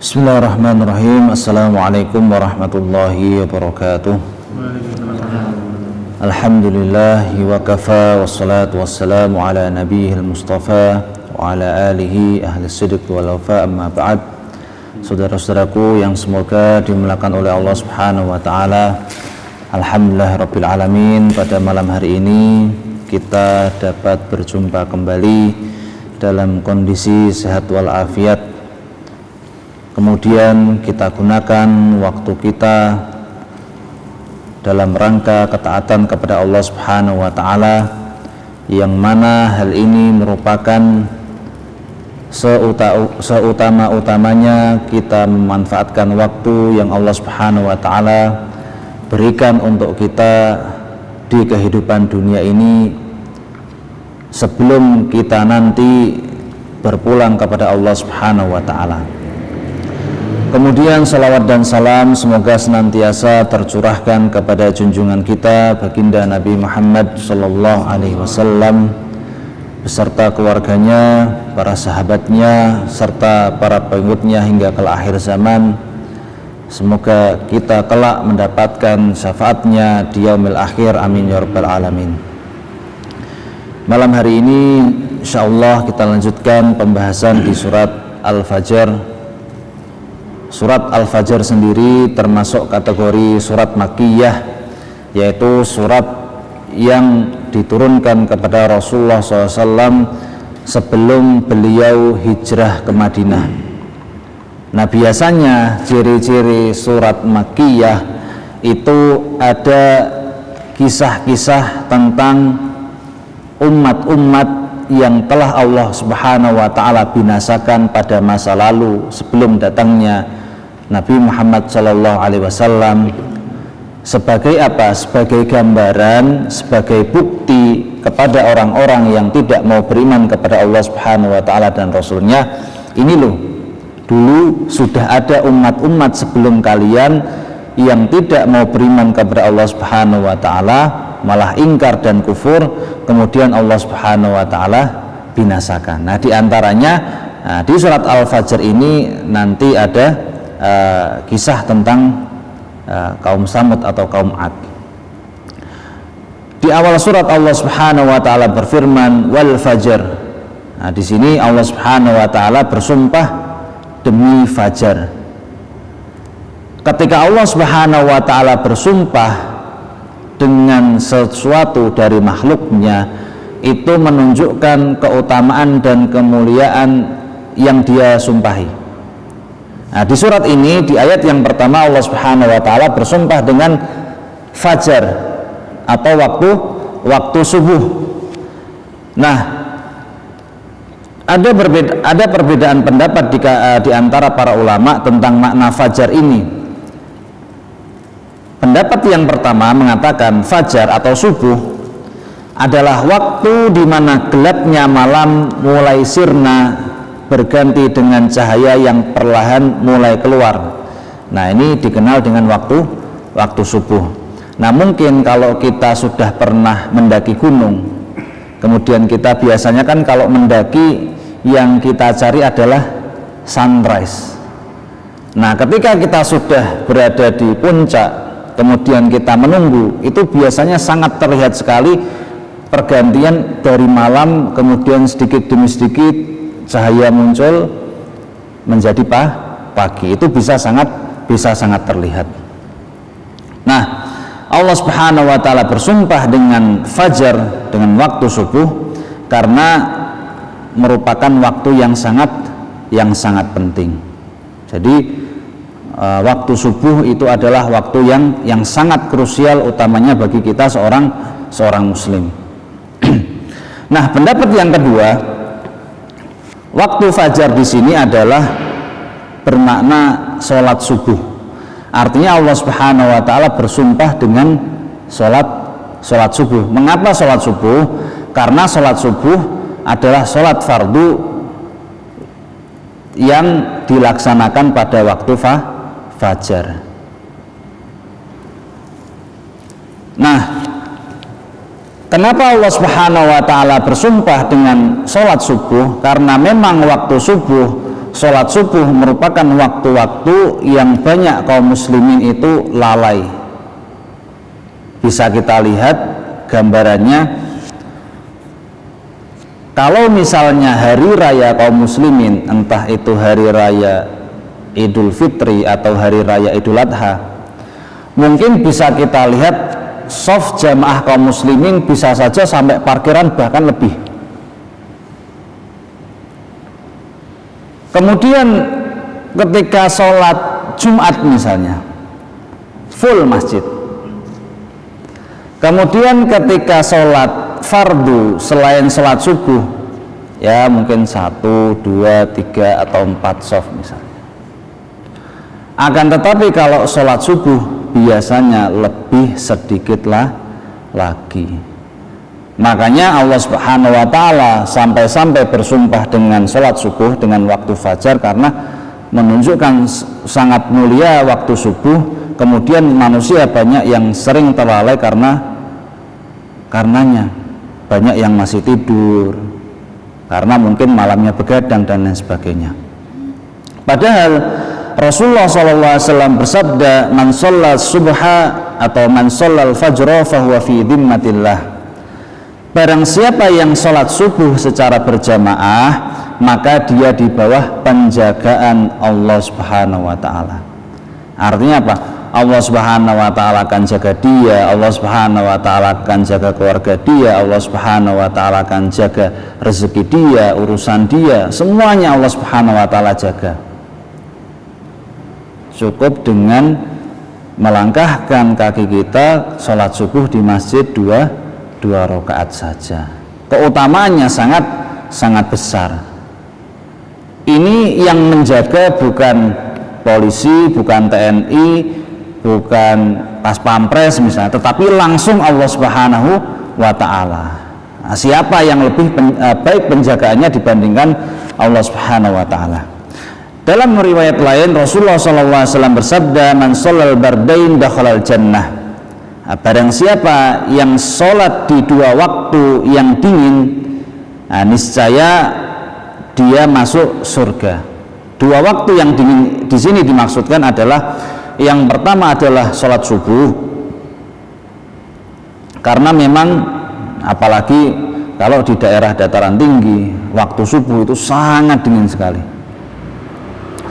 Bismillahirrahmanirrahim. Assalamualaikum warahmatullahi wabarakatuh. Alhamdulillahi wa kafa, wassalatu wassalamu ala nabiyil mustafa wa ala alihi ahli sidq wal wafa, amma ba'd. Saudara-saudaraku yang semoga dimuliakan oleh Allah Subhanahu wa taala. Alhamdulillahirabbil alamin, pada malam hari ini kita dapat berjumpa kembali dalam kondisi sehat walafiat. Kemudian kita gunakan waktu kita dalam rangka ketaatan kepada Allah Subhanahu wa taala, yang mana hal ini merupakan seutama-utamanya kita memanfaatkan waktu yang Allah Subhanahu wa taala berikan untuk kita di kehidupan dunia ini sebelum kita nanti berpulang kepada Allah Subhanahu wa taala. Kemudian salawat dan salam semoga senantiasa tercurahkan kepada junjungan kita baginda Nabi Muhammad sallallahu alaihi wasallam beserta keluarganya, para sahabatnya, serta para pengikutnya hingga ke akhir zaman. Semoga kita kelak mendapatkan syafaatnya di yaumil akhir, amin ya rabbal alamin. Malam hari ini insyaallah kita lanjutkan pembahasan di surat Al-Fajr. Surat Al-Fajr sendiri termasuk kategori surat Makkiyah, yaitu surat yang diturunkan kepada Rasulullah SAW sebelum beliau hijrah ke Madinah. Nah, biasanya ciri-ciri surat Makkiyah itu ada kisah-kisah tentang umat-umat yang telah Allah Subhanahu wa taala binasakan pada masa lalu sebelum datangnya Nabi Muhammad sallallahu alaihi wasallam, sebagai apa? Sebagai gambaran, sebagai bukti kepada orang-orang yang tidak mau beriman kepada Allah Subhanahu wa taala dan Rasulnya. Ini loh, dulu sudah ada umat-umat sebelum kalian yang tidak mau beriman kepada Allah Subhanahu wa taala, malah ingkar dan kufur, kemudian Allah Subhanahu wa taala binasakan. Nah, diantaranya di surat Al-Fajr ini nanti ada kisah tentang kaum Samud atau kaum Ad. Di awal surat Allah Subhanahu wa taala berfirman wal fajr. Nah, di sini Allah Subhanahu wa taala bersumpah demi fajar. Ketika Allah Subhanahu wa taala bersumpah dengan sesuatu dari makhluknya, itu menunjukkan keutamaan dan kemuliaan yang dia sumpahi. Nah, di surat ini, di ayat yang pertama Allah Subhanahu wa taala bersumpah dengan fajar atau waktu subuh. Nah, ada perbedaan pendapat di antara para ulama tentang makna fajar ini. Pendapat yang pertama mengatakan fajar atau subuh adalah waktu di mana gelapnya malam mulai sirna berganti dengan cahaya yang perlahan mulai keluar. Nah, ini dikenal dengan waktu subuh. Nah, mungkin kalau kita sudah pernah mendaki gunung, kemudian kita biasanya kan kalau mendaki yang kita cari adalah sunrise. Nah, ketika kita sudah berada di puncak, kemudian kita menunggu, itu biasanya sangat terlihat sekali pergantian dari malam, kemudian sedikit demi sedikit cahaya muncul menjadi pagi. Itu bisa sangat terlihat. Nah, Allah Subhanahu wa taala bersumpah dengan fajar, dengan waktu subuh, karena merupakan waktu yang sangat penting. Jadi waktu subuh itu adalah waktu yang sangat krusial, utamanya bagi kita seorang muslim. Nah, pendapat yang kedua, waktu fajar di sini adalah bermakna sholat subuh. Artinya Allah Subhanahu wa taala bersumpah dengan sholat subuh. Mengapa sholat subuh? Karena sholat subuh adalah sholat fardu yang dilaksanakan pada waktu fajar. Nah, kenapa Allah Subhanahu wa taala bersumpah dengan sholat subuh? Karena memang waktu subuh sholat subuh merupakan waktu-waktu yang banyak kaum muslimin itu lalai. Bisa kita lihat gambarannya, kalau misalnya hari raya kaum muslimin, entah itu hari raya Idul Fitri atau hari raya Idul Adha, mungkin bisa kita lihat shaf jamaah kaum muslimin bisa saja sampai parkiran bahkan lebih. Kemudian ketika sholat Jumat misalnya full masjid. Kemudian ketika sholat fardu selain sholat subuh, ya mungkin 1, 2, 3 atau 4 shaf misalnya. Akan tetapi kalau sholat subuh biasanya lebih sedikit lagi. Makanya Allah Subhanahu wa Ta'ala sampai-sampai bersumpah dengan sholat subuh, dengan waktu fajar, karena menunjukkan sangat mulia waktu subuh. Kemudian manusia banyak yang sering terlalai karenanya, banyak yang masih tidur karena mungkin malamnya begadang dan lain sebagainya. Padahal Rasulullah SAW bersabda, man shalla subha atau man shalla al-fajra fahuwa fi dhimmatillah. Barang siapa yang sholat subuh secara berjamaah, maka dia di bawah penjagaan Allah Subhanahu wa Ta'ala. Artinya apa? Allah Subhanahu wa Ta'ala akan jaga dia, Allah Subhanahu wa Ta'ala akan jaga keluarga dia, Allah Subhanahu wa Ta'ala akan jaga rezeki dia, urusan dia, semuanya Allah Subhanahu wa Ta'ala jaga. Cukup dengan melangkahkan kaki kita sholat subuh di masjid dua rakaat saja. Keutamaannya sangat besar. Ini yang menjaga bukan polisi, bukan TNI, bukan pas pampres misalnya, tetapi langsung Allah Subhanahu wa Ta'ala. Nah, siapa yang lebih baik penjagaannya dibandingkan Allah Subhanahu wa Ta'ala? Dalam riwayat lain Rasulullah SAW bersabda, man sholal bardain dakhalal jannah. Nah, barang siapa yang sholat di 2 waktu yang dingin, nah, niscaya dia masuk surga. 2 waktu yang dingin di sini dimaksudkan adalah, yang pertama adalah sholat subuh, karena memang apalagi kalau di daerah dataran tinggi waktu subuh itu sangat dingin sekali,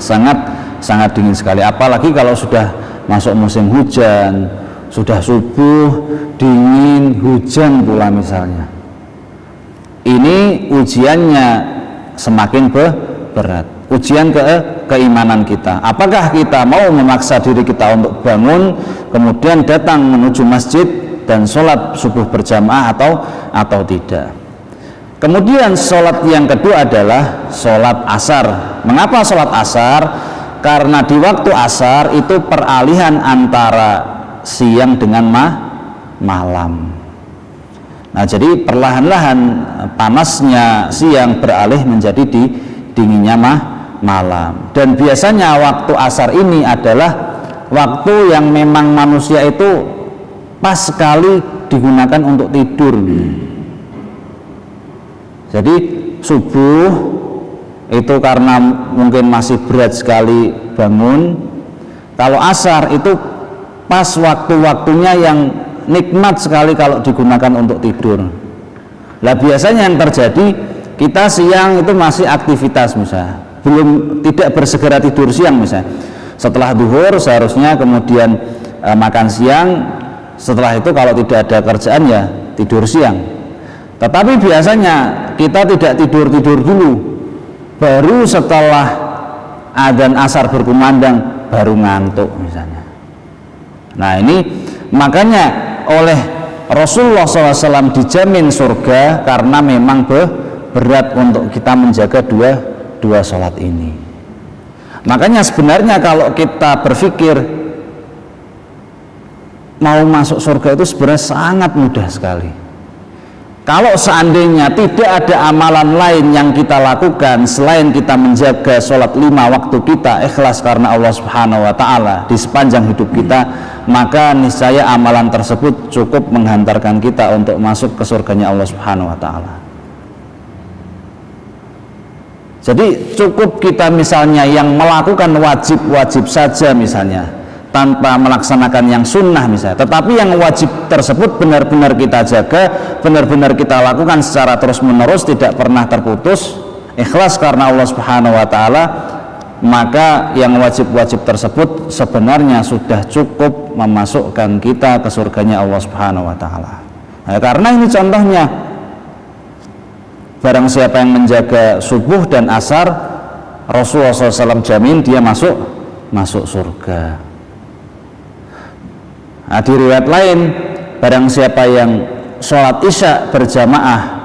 sangat dingin sekali. Apalagi kalau sudah masuk musim hujan, sudah subuh dingin, hujan pula misalnya, ini ujiannya semakin berat, ujian keimanan kita. Apakah kita mau memaksa diri kita untuk bangun kemudian datang menuju masjid dan sholat subuh berjamaah atau tidak? Kemudian sholat yang kedua adalah sholat asar. Mengapa sholat asar? Karena di waktu asar itu peralihan antara siang dengan malam. Nah, jadi perlahan-lahan panasnya siang beralih menjadi dinginnya malam. Dan biasanya waktu asar ini adalah waktu yang memang manusia itu pas sekali digunakan untuk tidur. Jadi subuh itu karena mungkin masih berat sekali bangun. Kalau asar itu pas waktu-waktunya yang nikmat sekali kalau digunakan untuk tidur. Lah biasanya yang terjadi, kita siang itu masih aktivitas misalnya, tidak bersegera tidur siang misalnya. Setelah duhur seharusnya kemudian makan siang, setelah itu kalau tidak ada kerjaan ya tidur siang. Tetapi biasanya kita tidak tidur dulu, baru setelah adzan asar berkumandang baru ngantuk misalnya. Nah, ini makanya oleh Rasulullah SAW dijamin surga karena memang berat untuk kita menjaga dua sholat ini. Makanya sebenarnya kalau kita berpikir mau masuk surga itu sebenarnya sangat mudah sekali. Kalau seandainya tidak ada amalan lain yang kita lakukan selain kita menjaga sholat 5 waktu kita ikhlas karena Allah Subhanahu wa Ta'ala di sepanjang hidup kita, maka niscaya amalan tersebut cukup menghantarkan kita untuk masuk ke surganya Allah Subhanahu wa Ta'ala. Jadi cukup kita misalnya yang melakukan wajib-wajib saja misalnya, tanpa melaksanakan yang sunnah misalnya, tetapi yang wajib tersebut benar-benar kita jaga, benar-benar kita lakukan secara terus-menerus, tidak pernah terputus, ikhlas karena Allah Subhanahu wa taala, maka yang wajib-wajib tersebut sebenarnya sudah cukup memasukkan kita ke surganya Allah Subhanahu wa taala. Nah, karena ini contohnya, barang siapa yang menjaga subuh dan asar, Rasulullah SAW jamin dia masuk surga. Nah, di riwayat lain, barang siapa yang sholat isya berjamaah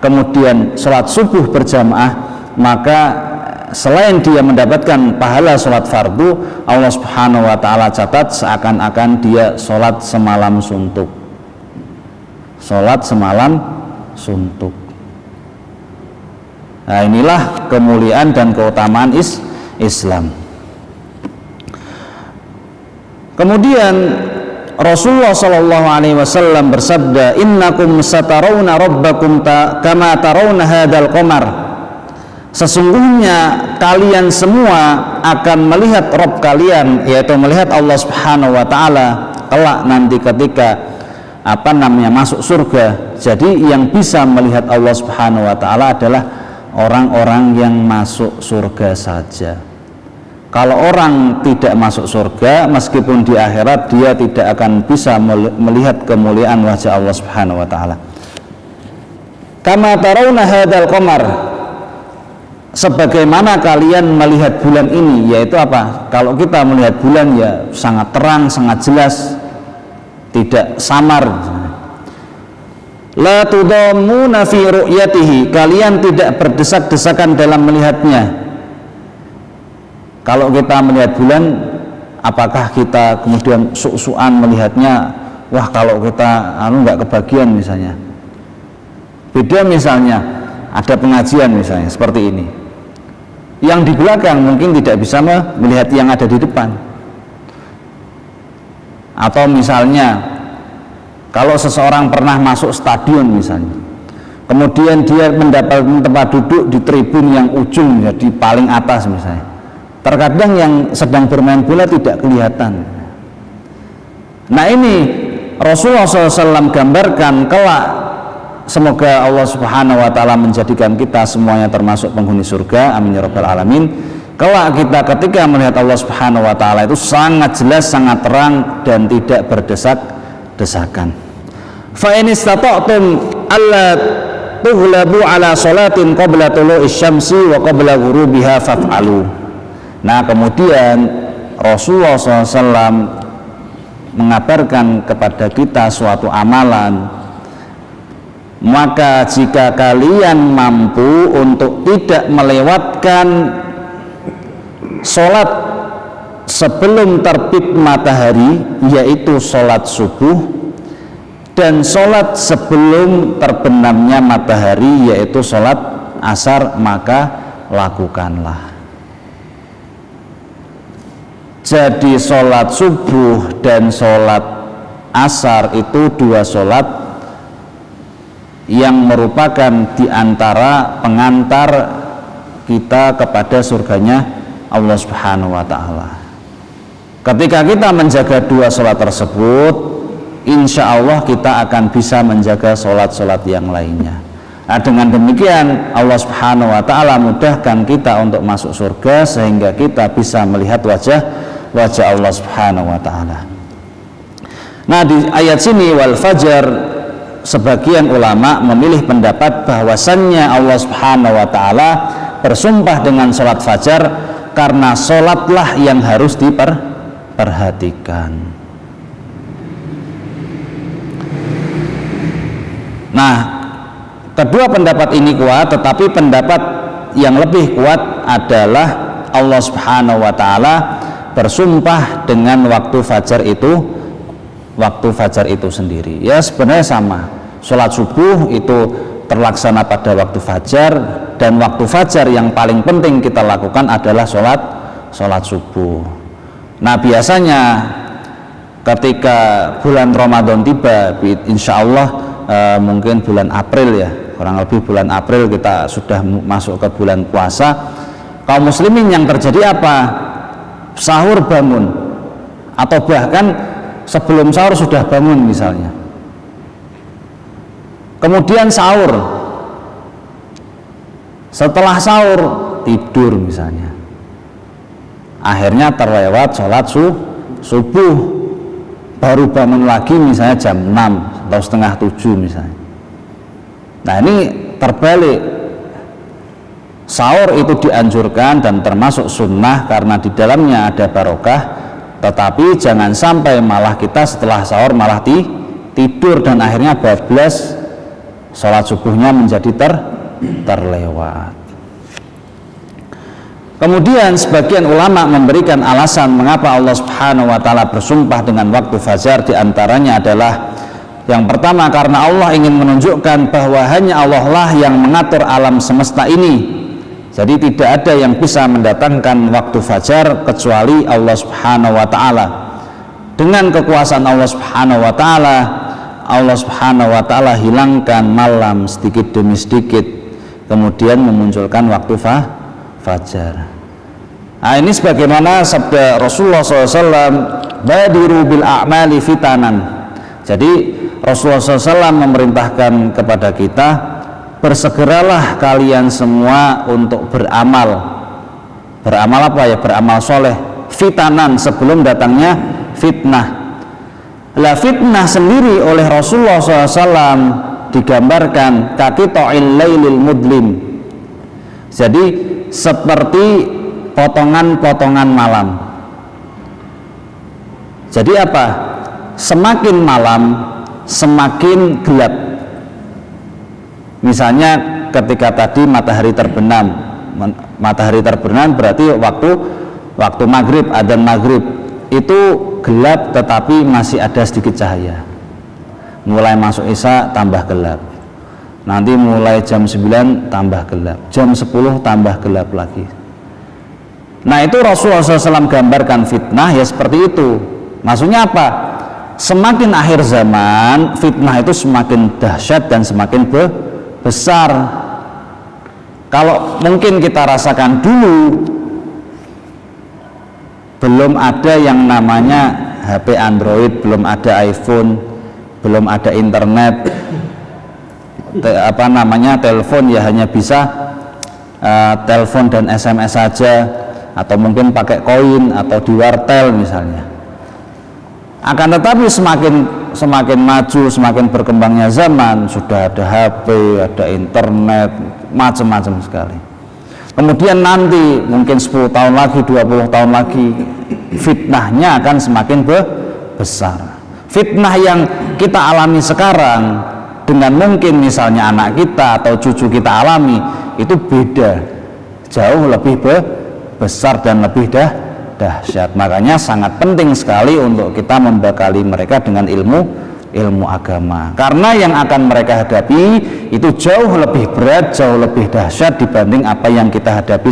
kemudian sholat subuh berjamaah, maka selain dia mendapatkan pahala sholat fardu, Allah Subhanahu wa taala catat seakan-akan dia sholat semalam suntuk. Sholat semalam suntuk. Nah, inilah kemuliaan dan keutamaan Islam. Kemudian Rasulullah Shallallahu Alaihi Wasallam bersabda, Innakum satarawna rabbakum kama tarawna hadal qamar. Sesungguhnya kalian semua akan melihat Rabb kalian, yaitu melihat Allah Subhanahu Wa Taala kelak nanti ketika masuk surga. Jadi yang bisa melihat Allah Subhanahu Wa Taala adalah orang-orang yang masuk surga saja. Kalau orang tidak masuk surga, meskipun di akhirat dia tidak akan bisa melihat kemuliaan wajah Allah Subhanahu wa taala. Kama tarawna hadzal qamar, sebagaimana kalian melihat bulan ini, yaitu apa? Kalau kita melihat bulan ya sangat terang, sangat jelas, tidak samar. La tudammuna fi ru'yatihi, kalian tidak berdesak-desakan dalam melihatnya. Kalau kita melihat bulan, apakah kita kemudian suk-sukan melihatnya? Wah, kalau kita nggak kebagian misalnya. Beda misalnya ada pengajian misalnya seperti ini. Yang di belakang mungkin tidak bisa melihat yang ada di depan. Atau misalnya kalau seseorang pernah masuk stadion misalnya, kemudian dia mendapatkan tempat duduk di tribun yang ujung, jadi paling atas misalnya. Terkadang yang sedang bermain bola tidak kelihatan. Nah, ini Rasulullah SAW gambarkan kelak, semoga Allah Subhanahu wa taala menjadikan kita semuanya termasuk penghuni surga, amin ya rabbal alamin. Kelak kita ketika melihat Allah Subhanahu wa taala itu sangat jelas, sangat terang dan tidak berdesak-desakan. Fa in istata'tum alla tughlabu ala salatin qabla tulu'i syamsi wa qabla ghurubiha faf'alu. Nah, kemudian Rasulullah SAW mengabarkan kepada kita suatu amalan, maka jika kalian mampu untuk tidak melewatkan sholat sebelum terbit matahari, yaitu sholat subuh, dan sholat sebelum terbenamnya matahari, yaitu sholat asar, maka lakukanlah. Jadi sholat subuh dan sholat asar itu dua sholat yang merupakan diantara pengantar kita kepada surganya Allah Subhanahu wa ta'ala. Ketika kita menjaga dua sholat tersebut, insya Allah kita akan bisa menjaga sholat-sholat yang lainnya. Nah, dengan demikian Allah Subhanahu wa ta'ala mudahkan kita untuk masuk surga, sehingga kita bisa melihat wajah Allah Subhanahu wa ta'ala. Nah, di ayat sini wal fajar, sebagian ulama memilih pendapat bahwasannya Allah Subhanahu wa ta'ala bersumpah dengan sholat fajar karena sholatlah yang harus diperhatikan. Nah, kedua pendapat ini kuat, tetapi pendapat yang lebih kuat adalah Allah Subhanahu wa ta'ala bersumpah dengan waktu fajar itu sendiri. Ya, sebenarnya sama. Sholat subuh itu terlaksana pada waktu fajar, dan waktu fajar yang paling penting kita lakukan adalah sholat subuh. Nah, biasanya ketika bulan Ramadan tiba, insya Allah mungkin bulan April ya, kurang lebih bulan April kita sudah masuk ke bulan puasa. Kaum muslimin yang terjadi apa? Sahur bangun, atau bahkan sebelum sahur sudah bangun misalnya, kemudian sahur, setelah sahur tidur misalnya, akhirnya terlewat sholat subuh, baru bangun lagi misalnya jam 6 atau setengah 7 misalnya. Nah ini terbalik. Sahur itu dianjurkan dan termasuk sunnah karena di dalamnya ada barokah, tetapi jangan sampai malah kita setelah sahur malah tidur dan akhirnya bablas, sholat subuhnya menjadi terlewat. Kemudian sebagian ulama memberikan alasan mengapa Allah Subhanahu wa taala bersumpah dengan waktu fajar, diantaranya adalah yang pertama karena Allah ingin menunjukkan bahwa hanya Allah lah yang mengatur alam semesta ini. Jadi tidak ada yang bisa mendatangkan waktu fajar kecuali Allah Subhanahu wa taala. Dengan kekuasaan Allah Subhanahu wa taala, Allah Subhanahu wa taala hilangkan malam sedikit demi sedikit, kemudian memunculkan waktu fajar. Nah, ini sebagaimana sabda Rasulullah SAW, badiru bil a'mali fitanan. Jadi Rasulullah SAW memerintahkan kepada kita, bersegeralah kalian semua untuk beramal. Beramal apa ya? Beramal soleh. Fitanan, sebelum datangnya fitnah. Lah fitnah sendiri oleh Rasulullah SAW digambarkan kaqita'il lailil mudlim. Jadi seperti potongan-potongan malam. Jadi apa? Semakin malam semakin gelap. Misalnya ketika tadi matahari terbenam berarti waktu maghrib, adzan maghrib itu gelap tetapi masih ada sedikit cahaya. Mulai masuk isya tambah gelap, nanti mulai jam 9 tambah gelap, jam 10 tambah gelap lagi. Nah itu Rasulullah SAW gambarkan fitnah ya seperti itu. Maksudnya apa? Semakin akhir zaman fitnah itu semakin dahsyat dan semakin besar. Kalau mungkin kita rasakan dulu belum ada yang namanya HP Android, belum ada iPhone, belum ada internet, telepon ya hanya bisa telepon dan SMS saja, atau mungkin pakai koin atau di wartel misalnya. Akan tetapi semakin maju, semakin berkembangnya zaman, sudah ada HP, ada internet, macam-macam sekali. Kemudian nanti mungkin 10 tahun lagi, 20 tahun lagi, fitnahnya akan semakin besar. Fitnah yang kita alami sekarang dengan mungkin misalnya anak kita atau cucu kita alami itu beda, jauh lebih besar dan lebih dahsyat. Makanya sangat penting sekali untuk kita membekali mereka dengan ilmu agama, karena yang akan mereka hadapi itu jauh lebih berat, jauh lebih dahsyat dibanding apa yang kita hadapi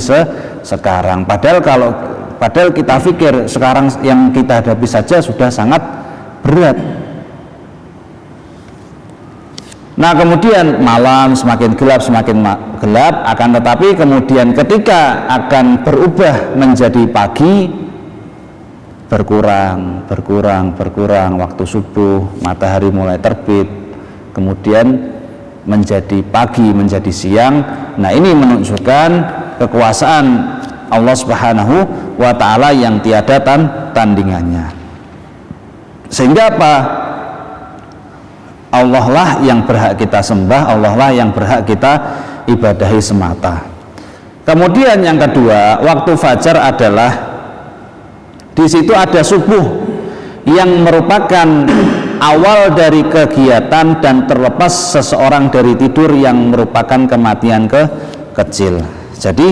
sekarang. Padahal kita pikir sekarang yang kita hadapi saja sudah sangat berat. Nah kemudian malam semakin gelap, akan tetapi kemudian ketika akan berubah menjadi pagi, berkurang waktu subuh, matahari mulai terbit, kemudian menjadi pagi, menjadi siang. Nah ini menunjukkan kekuasaan Allah Subhanahu wa ta'ala yang tiada tandingannya. Sehingga apa? Allah lah yang berhak kita sembah, Allah lah yang berhak kita ibadahi semata. Kemudian yang kedua, waktu fajar adalah di situ ada subuh yang merupakan awal dari kegiatan dan terlepas seseorang dari tidur yang merupakan kematian kecil. Jadi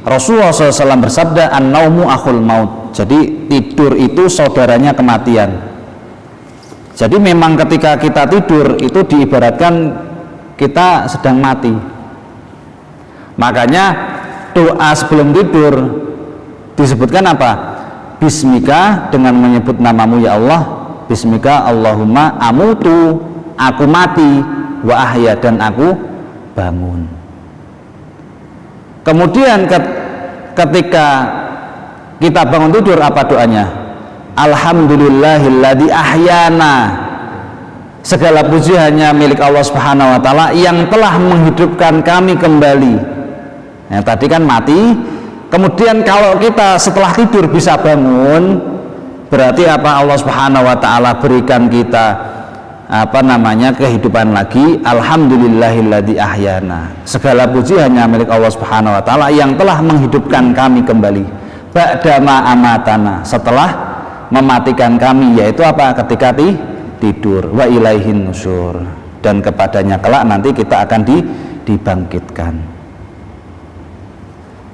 Rasulullah SAW bersabda, an-naumu akhul maut. Jadi tidur itu saudaranya kematian. Jadi memang ketika kita tidur itu diibaratkan kita sedang mati. Makanya doa sebelum tidur disebutkan apa? Bismika, dengan menyebut namamu ya Allah. Bismika Allahumma amutu, aku mati, wa ahya, dan aku bangun. Kemudian ketika kita bangun tidur, apa doanya? Alhamdulillahilladzi ahyana. Segala puji hanya milik Allah Subhanahu wa taala yang telah menghidupkan kami kembali. Yang tadi kan mati. Kemudian kalau kita setelah tidur bisa bangun, berarti apa? Allah Subhanahu wa taala berikan kita kehidupan lagi. Alhamdulillahilladzi ahyana. Segala puji hanya milik Allah Subhanahu wa taala yang telah menghidupkan kami kembali. Ba'dama amatana, setelah mematikan kami, yaitu apa? Ketika tidur. Wa ilaihin nusyur, dan kepadanya kelak nanti kita akan dibangkitkan.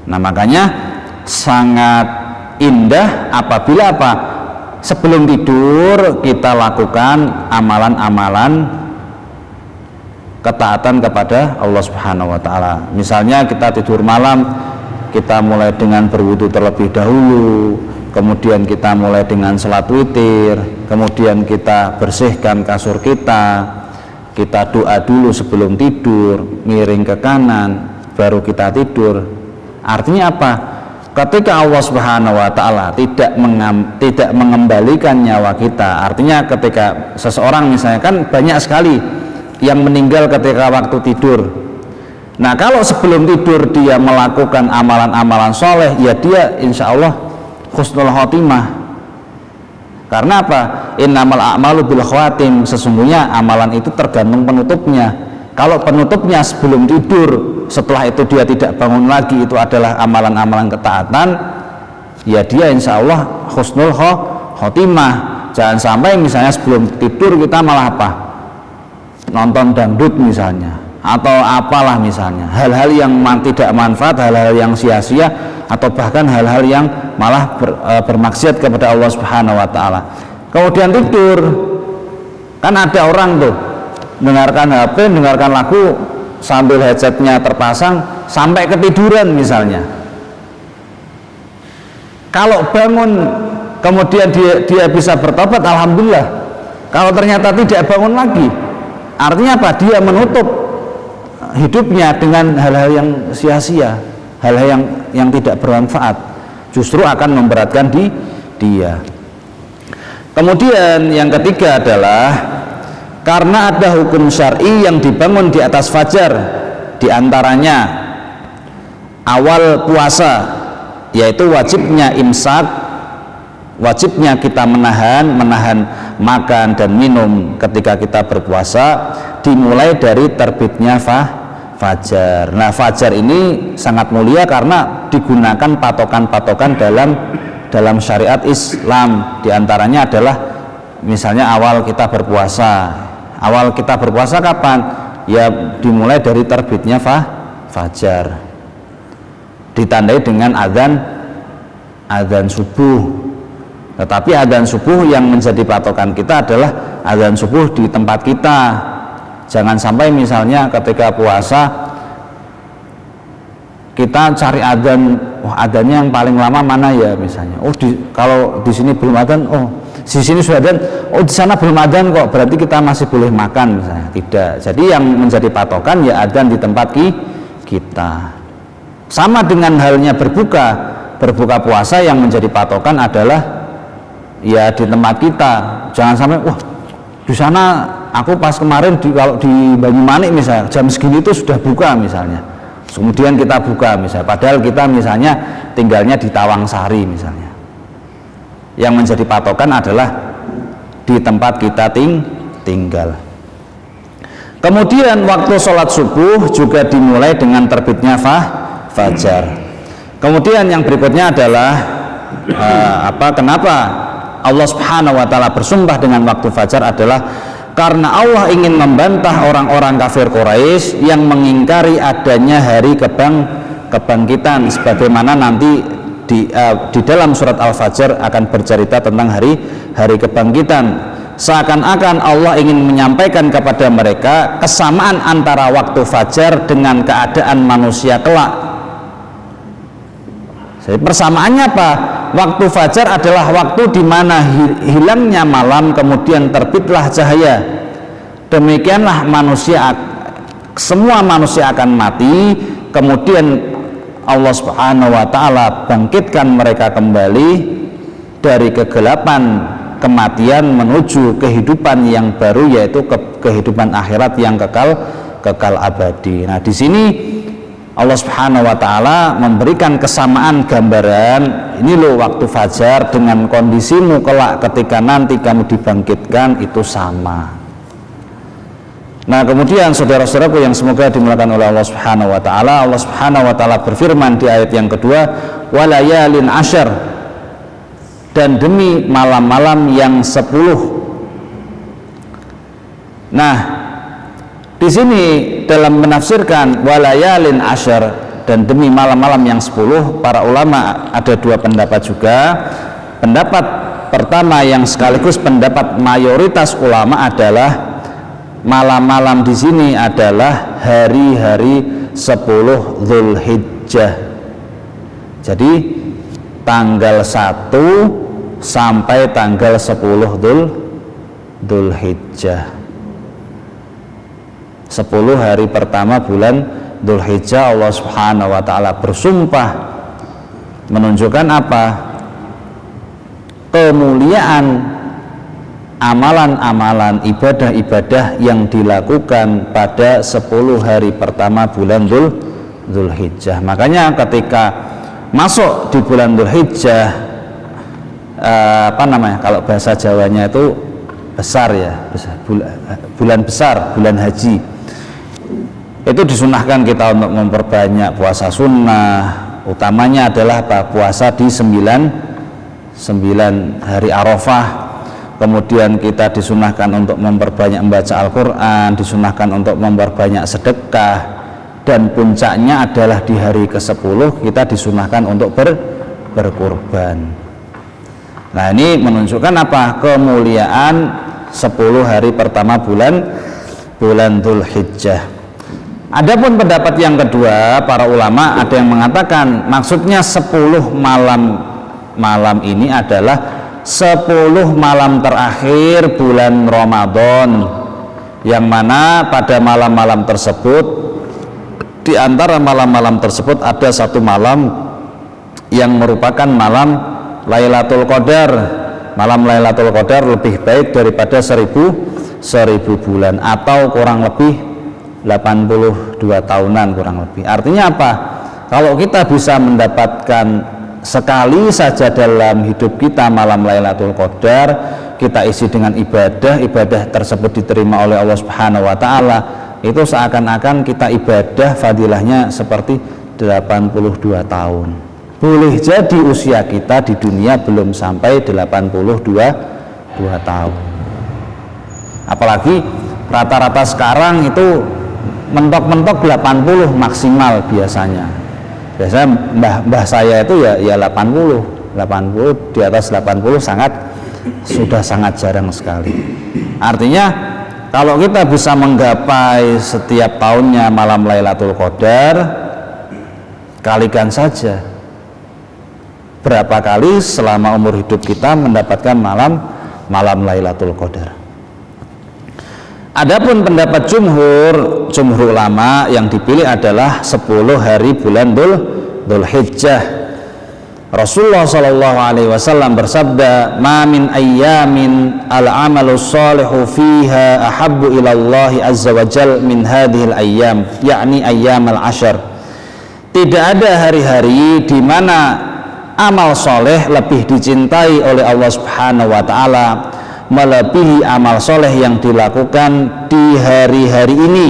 Nah, makanya sangat indah apabila apa? Sebelum tidur kita lakukan amalan-amalan ketaatan kepada Allah Subhanahu wa taala. Misalnya kita tidur malam, kita mulai dengan berwudu terlebih dahulu, kemudian kita mulai dengan salat witir, kemudian kita bersihkan kasur kita doa dulu sebelum tidur, miring ke kanan, baru kita tidur. Artinya apa? Ketika Allah Subhanahu wa taala tidak mengembalikan nyawa kita, artinya ketika seseorang misalnya, kan banyak sekali yang meninggal ketika waktu tidur. Nah, kalau sebelum tidur dia melakukan amalan-amalan soleh, ya dia insya Allah husnul khotimah. Karena apa? Innamal a'malu bil khawatim, sesungguhnya amalan itu tergantung penutupnya. Kalau penutupnya sebelum tidur, setelah itu dia tidak bangun lagi, itu adalah amalan-amalan ketaatan, ya dia insya Allah husnul khotimah. Jangan sampai misalnya sebelum tidur kita malah apa? Nonton dangdut misalnya, atau apalah misalnya, hal-hal yang tidak manfaat, hal-hal yang sia-sia, atau bahkan hal-hal yang malah bermaksiat kepada Allah Subhanahu wa taala. Kemudian tidur, kan ada orang tuh dengarkan HP, dengarkan lagu sambil headsetnya terpasang sampai ketiduran misalnya. Kalau bangun kemudian dia bisa bertobat, alhamdulillah. Kalau ternyata tidak bangun lagi, artinya apa? Dia menutup hidupnya dengan hal-hal yang sia-sia, hal-hal yang tidak bermanfaat, justru akan memberatkan dia. Kemudian yang ketiga adalah karena ada hukum syar'i yang dibangun di atas fajar, diantaranya awal puasa, yaitu wajibnya imsak, wajibnya kita menahan makan dan minum ketika kita berpuasa, dimulai dari terbitnya fajar. Nah, fajar ini sangat mulia karena digunakan patokan-patokan dalam syariat Islam. Diantaranya adalah misalnya awal kita berpuasa. Awal kita berpuasa kapan? Ya dimulai dari terbitnya fajar, ditandai dengan adzan subuh. Tetapi adzan subuh yang menjadi patokan kita adalah adzan subuh di tempat kita. Jangan sampai misalnya ketika puasa kita cari adzan, adzannya yang paling lama mana ya misalnya. Kalau di sini belum adzan, di sini sudah adzan, di sana belum adzan kok, berarti kita masih boleh makan misalnya. Tidak. Jadi yang menjadi patokan ya adzan di tempat kita. Sama dengan halnya berbuka puasa, yang menjadi patokan adalah ya di tempat kita. Jangan sampai di sana aku pas kemarin kalau di Banyumanik misalnya jam segini itu sudah buka misalnya. Kemudian kita buka misalnya, padahal kita misalnya tinggalnya di Tawangsari misalnya. Yang menjadi patokan adalah di tempat kita tinggal. Kemudian waktu sholat subuh juga dimulai dengan terbitnya fajar. Kemudian yang berikutnya adalah kenapa Allah Subhanahu wa taala bersumpah dengan waktu fajar adalah karena Allah ingin membantah orang-orang kafir Quraisy yang mengingkari adanya hari kebangkitan, sebagaimana nanti di dalam surat Al-Fajr akan bercerita tentang hari kebangkitan. Seakan-akan Allah ingin menyampaikan kepada mereka kesamaan antara waktu fajar dengan keadaan manusia kelak. Jadi persamaannya apa? Waktu fajar adalah waktu di mana hilangnya malam kemudian terbitlah cahaya. Demikianlah manusia semua manusia akan mati, kemudian Allah Subhanahu wa ta'ala bangkitkan mereka kembali dari kegelapan kematian menuju kehidupan yang baru, yaitu kehidupan akhirat yang kekal abadi. Nah, di sini Allah Subhanahu wa ta'ala memberikan kesamaan gambaran, ini loh waktu fajar dengan kondisimu kelak ketika nanti kamu dibangkitkan itu sama. Nah, kemudian saudara-saudaraku yang semoga dimuliakan oleh Allah Subhanahu wa ta'ala, Allah Subhanahu wa ta'ala berfirman di ayat yang kedua, walayalin asyar, dan demi malam-malam yang 10. Nah, di sini dalam menafsirkan walayalin asyar dan demi malam-malam yang 10, para ulama ada dua pendapat juga. Pendapat pertama yang sekaligus pendapat mayoritas ulama adalah malam-malam di sini adalah hari-hari 10 Dzulhijjah. Jadi tanggal 1 sampai tanggal 10 Dzulhijjah. 10 hari pertama bulan Dzulhijjah Allah Subhanahu wa ta'ala bersumpah menunjukkan apa? Kemuliaan amalan-amalan ibadah-ibadah yang dilakukan pada 10 hari pertama bulan Dzulhijjah. Makanya ketika masuk di bulan Dzulhijjah, kalau bahasa Jawanya itu besar ya, bulan besar, bulan haji, itu disunahkan kita untuk memperbanyak puasa sunnah. Utamanya adalah puasa di 9 hari Arafah. Kemudian kita disunahkan untuk memperbanyak membaca Al-Quran, disunahkan untuk memperbanyak sedekah, dan puncaknya adalah di hari ke-10 kita disunahkan untuk berkurban. Nah, ini menunjukkan apa? Kemuliaan 10 hari pertama bulan Dzulhijjah. Adapun pendapat yang kedua, para ulama ada yang mengatakan maksudnya 10 malam ini adalah 10 malam terakhir bulan Ramadan, yang mana pada malam-malam tersebut, di antara malam-malam tersebut ada satu malam yang merupakan malam Lailatul Qadar. Malam Lailatul Qadar lebih baik daripada 1000 bulan, atau kurang lebih 82 tahunan kurang lebih. Artinya apa? Kalau kita bisa mendapatkan sekali saja dalam hidup kita malam Lailatul Qadar, kita isi dengan ibadah tersebut diterima oleh Allah Subhanahu wa ta'ala, itu seakan-akan kita ibadah fadilahnya seperti 82 tahun. Boleh jadi usia kita di dunia belum sampai 82 tahun. Apalagi rata-rata sekarang itu mentok-mentok 80 maksimal biasanya. Biasanya mbah saya itu ya 80 di atas 80 sudah sangat jarang sekali. Artinya kalau kita bisa menggapai setiap tahunnya malam Lailatul Qadar, kalikan saja berapa kali selama umur hidup kita mendapatkan malam Lailatul Qadar. Adapun pendapat jumhur ulama yang dipilih adalah 10 hari bulan Dzulhijjah. Rasulullah sallallahu alaihi wasallam bersabda, "Ma min ayyamin al-amalu shalihu fiha ahabbu ila Allah azza wa jal min hadhil ayyam," yakni ayyam al-ashr. Tidak ada hari-hari di mana amal soleh lebih dicintai oleh Allah Subhanahu wa ta'ala melebihi amal soleh yang dilakukan di hari-hari ini,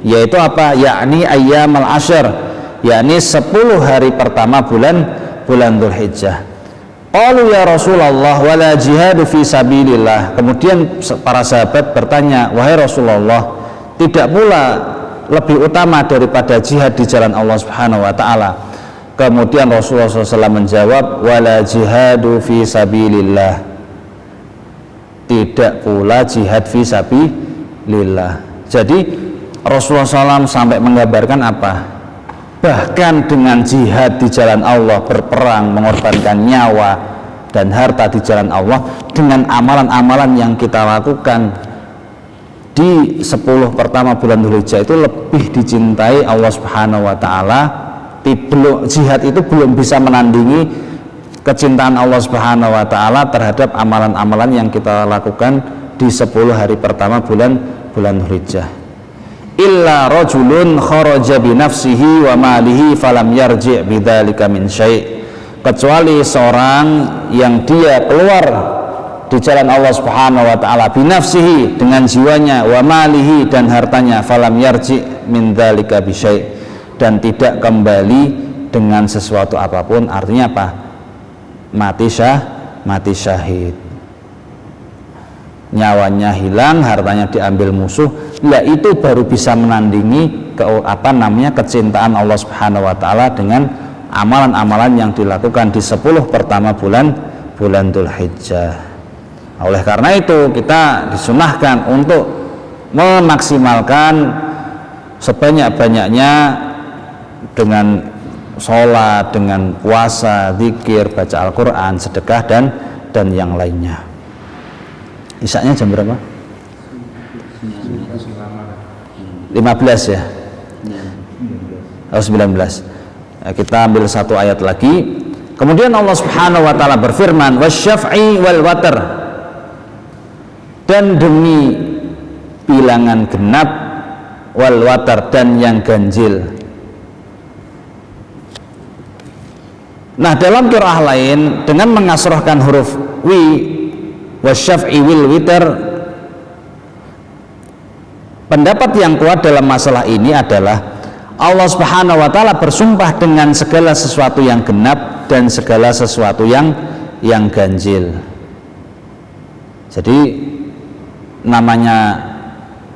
yaitu apa? Yakni ayyam al-ashr, yakni 10 hari pertama bulan Dzulhijjah. Qalu ya Rasulullah wala jihadu fi sabilillah. Kemudian para sahabat bertanya, wahai Rasulullah, tidak pula lebih utama daripada jihad di jalan Allah Subhanahu wa ta'ala? Kemudian Rasulullah SAW menjawab, wala jihadu fi sabilillah, tidak pula jihad fi sabilillah. Jadi Rasulullah SAW sampai menggambarkan apa? Bahkan dengan jihad di jalan Allah, berperang, mengorbankan nyawa dan harta di jalan Allah, dengan amalan-amalan yang kita lakukan di 10 pertama bulan Dzulhijjah itu lebih dicintai Allah Subhanahu wa taala. Jihad itu belum bisa menandingi kecintaan Allah Subhanahu wa taala terhadap amalan-amalan yang kita lakukan di 10 hari pertama bulan Dzulhijjah. Illa rajulun kharaja bi nafsihi wa malihi falam yarji' bidzalika min syai', kecuali seorang yang dia keluar di jalan Allah Subhanahu wa taala bi nafsihi, dengan jiwanya, wa malihi, dan hartanya, falam yarji' min dzalika bi syai', dan tidak kembali dengan sesuatu apapun. Artinya apa? Mati syahid, nyawanya hilang, hartanya diambil musuh. Ya itu baru bisa menandingi kecintaan Allah Subhanahu wa taala dengan amalan-amalan yang dilakukan di 10 pertama bulan Dzulhijjah. Oleh karena itu kita disunahkan untuk memaksimalkan sebanyak-banyaknya dengan sholat, dengan puasa, zikir, baca Al-Quran, sedekah, dan yang lainnya. Isanya jam berapa? 15 ya? Oh 19. Kita ambil satu ayat lagi. Kemudian Allah Subhanahu wa taala berfirman, wasyaf'i wal watr, dan demi bilangan genap, wal watr, dan yang ganjil. Nah, dalam qiraah lain dengan mengasrohkan huruf wi, wasyaf'i wal witr, pendapat yang kuat dalam masalah ini adalah Allah Subhanahu wa taala bersumpah dengan segala sesuatu yang genap dan segala sesuatu yang ganjil. Jadi namanya,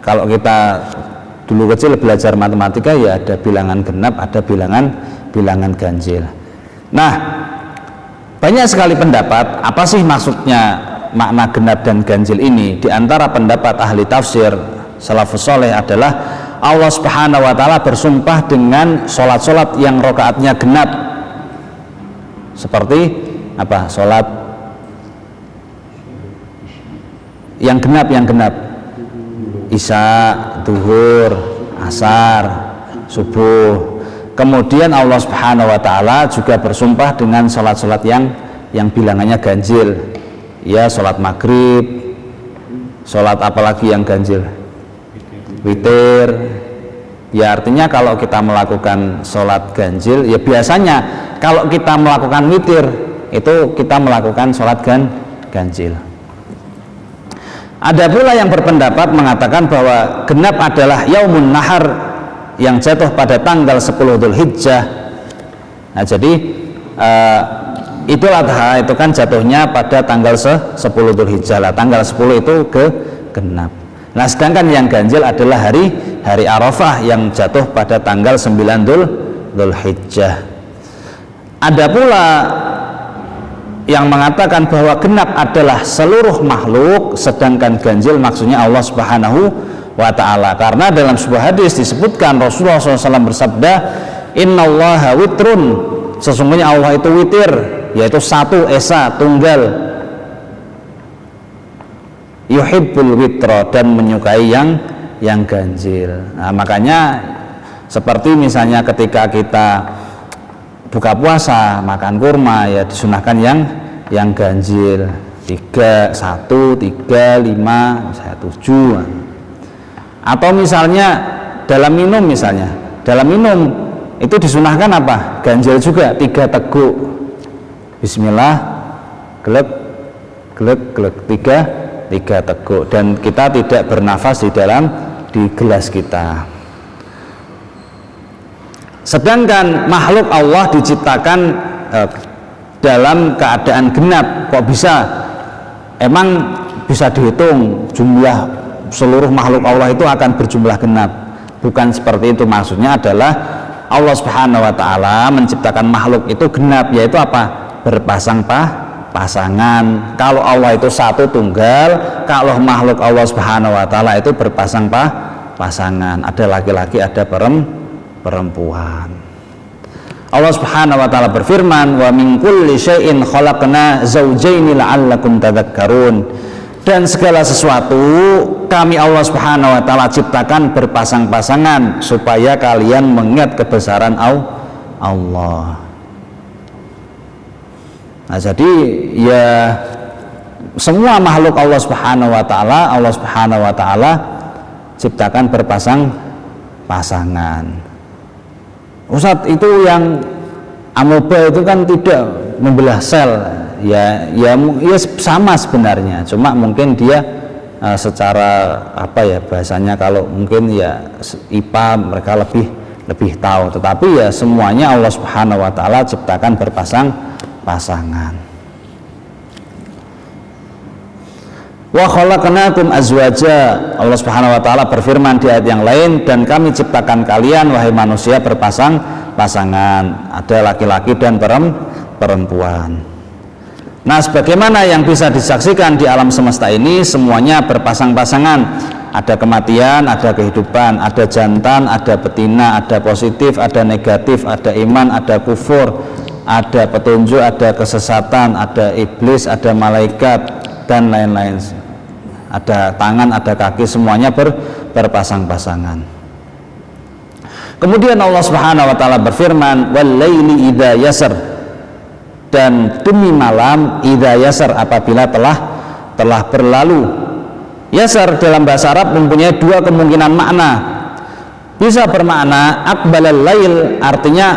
kalau kita dulu kecil belajar matematika ya ada bilangan genap, ada bilangan ganjil. Nah, banyak sekali pendapat apa sih maksudnya makna genap dan ganjil ini. Di antara pendapat ahli tafsir salafus saleh adalah Allah Subhanahu wa taala bersumpah dengan sholat-sholat yang rokaatnya genap. Seperti apa? Sholat yang genap, Isya, Duhur, Asar, Subuh. Kemudian Allah Subhanahu wa taala juga bersumpah dengan sholat-sholat yang bilangannya ganjil. Ya, sholat maghrib, sholat apalagi yang ganjil? Witir. Ya, artinya kalau kita melakukan sholat ganjil, ya biasanya kalau kita melakukan witir itu kita melakukan sholat ganjil. Ada pula yang berpendapat mengatakan bahwa genap adalah yaumun nahar yang jatuh pada tanggal 10 Dzulhijjah. Nah, jadi Idul Adha itu kan jatuhnya pada tanggal 10 Dzulhijjah lah, tanggal 10 itu genap. Nah, sedangkan yang ganjil adalah hari Arafah yang jatuh pada tanggal 9 Dzulhijjah. Ada pula yang mengatakan bahwa genap adalah seluruh makhluk, sedangkan ganjil maksudnya Allah Subhanahu wa ta'ala. Karena dalam sebuah hadis disebutkan Rasulullah SAW bersabda, innallaha witrun, sesungguhnya Allah itu witir, yaitu satu, esa, tunggal, yuhibbul witra, dan menyukai yang ganjil. Nah, makanya seperti misalnya ketika kita buka puasa makan kurma, ya disunahkan yang ganjil, 3, 1, 3, 5, 7. Atau misalnya dalam minum itu disunahkan apa? Ganjil juga, 3 teguk. Bismillah, glek glek glek, 3 teguk, dan kita tidak bernafas di gelas kita. Sedangkan makhluk Allah diciptakan dalam keadaan genap. Kok bisa? Emang bisa dihitung jumlah seluruh makhluk Allah itu akan berjumlah genap? Bukan seperti itu. Maksudnya adalah Allah Subhanahu wa ta'ala menciptakan makhluk itu genap, yaitu apa? Pasangan. Kalau Allah itu satu, tunggal. Kalau makhluk Allah Subhanahu wa ta'ala itu pasangan, ada laki-laki, ada perempuan. Allah Subhanahu wa ta'ala berfirman, wa min kulli syai'in khalaqna zawjaini la'allakum tadhakkarun. Dan segala sesuatu kami Allah Subhanahu wa taala ciptakan berpasang-pasangan supaya kalian mengingat kebesaran Allah. Nah, jadi ya semua makhluk Allah Subhanahu wa taala ciptakan berpasang-pasangan. Ustadz, itu yang amoeba itu kan tidak membelah sel. Ya sama sebenarnya, cuma mungkin dia secara apa ya bahasanya, kalau mungkin ya IPA mereka lebih tahu, tetapi ya semuanya Allah Subhanahu wa taala ciptakan berpasang-pasangan. Wa khalaqnakum azwaja, Allah Subhanahu wa taala berfirman di ayat yang lain, dan kami ciptakan kalian wahai manusia berpasang-pasangan, ada laki-laki dan perempuan. Nah, sebagaimana yang bisa disaksikan di alam semesta ini, semuanya berpasang-pasangan. Ada kematian, ada kehidupan, ada jantan, ada betina, ada positif, ada negatif, ada iman, ada kufur, ada petunjuk, ada kesesatan, ada iblis, ada malaikat, dan lain-lain. Ada tangan, ada kaki, semuanya berpasang-pasangan. Kemudian Allah Subhanahu wa taala berfirman, "Wal laili idza yasr," dan demi malam idza yasr, apabila telah berlalu. Yasr dalam bahasa Arab mempunyai dua kemungkinan makna. Bisa bermakna aqbalal lail, artinya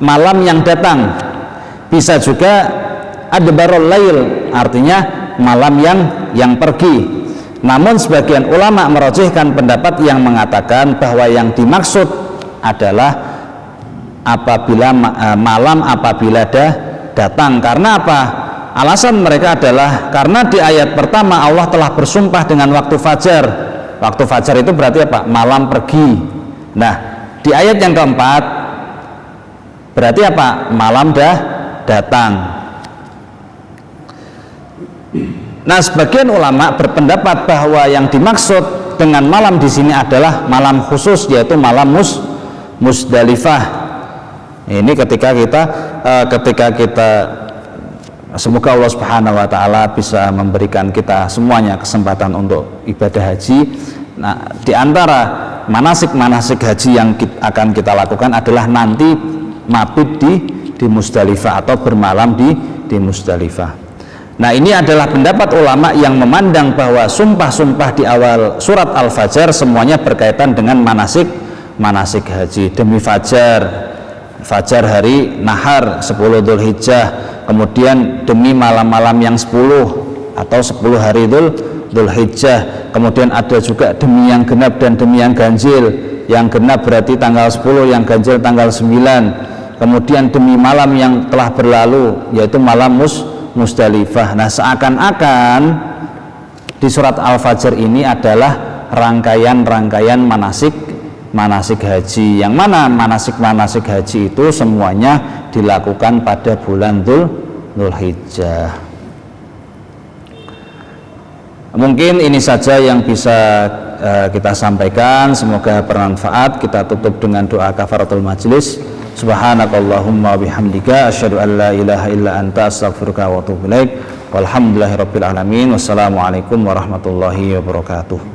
malam yang datang. Bisa juga adbarul lail, artinya malam yang pergi. Namun sebagian ulama merojihkan pendapat yang mengatakan bahwa yang dimaksud adalah apabila malam apabila datang. Karena apa? Alasan mereka adalah karena di ayat pertama Allah telah bersumpah dengan waktu fajar. Waktu fajar itu berarti apa? Malam pergi. Nah, di ayat yang keempat berarti apa? Malam datang. Nah, sebagian ulama berpendapat bahwa yang dimaksud dengan malam di sini adalah malam khusus, yaitu malam Musdalifah. Ini ketika kita semoga Allah Subhanahu wa taala bisa memberikan kita semuanya kesempatan untuk ibadah haji. Nah, di antara manasik-manasik haji yang akan kita lakukan adalah nanti mabit di Musdalifah atau bermalam di Musdalifah. Nah, ini adalah pendapat ulama yang memandang bahwa sumpah-sumpah di awal surat Al-Fajr semuanya berkaitan dengan manasik haji. Demi fajar hari nahar 10 Dzulhijjah, kemudian demi malam-malam yang 10 atau 10 hari Dzulhijjah, kemudian ada juga demi yang genap dan demi yang ganjil. Yang genap berarti tanggal 10, yang ganjil tanggal 9, kemudian demi malam yang telah berlalu yaitu malam Musdalifah. Nah, seakan-akan di surat Al-Fajr ini adalah rangkaian manasik haji, yang mana manasik haji itu semuanya dilakukan pada bulan Dzulhijjah. Mungkin ini saja yang bisa kita sampaikan, semoga bermanfaat. Kita tutup dengan doa kafaratul majlis. Subhanakallahumma bihamdika asyhadu an la ilaha illa anta astaghfiruka wa atubu ilaik. Walhamdulillahirabbil alamin. Wassalamualaikum warahmatullahi wabarakatuh.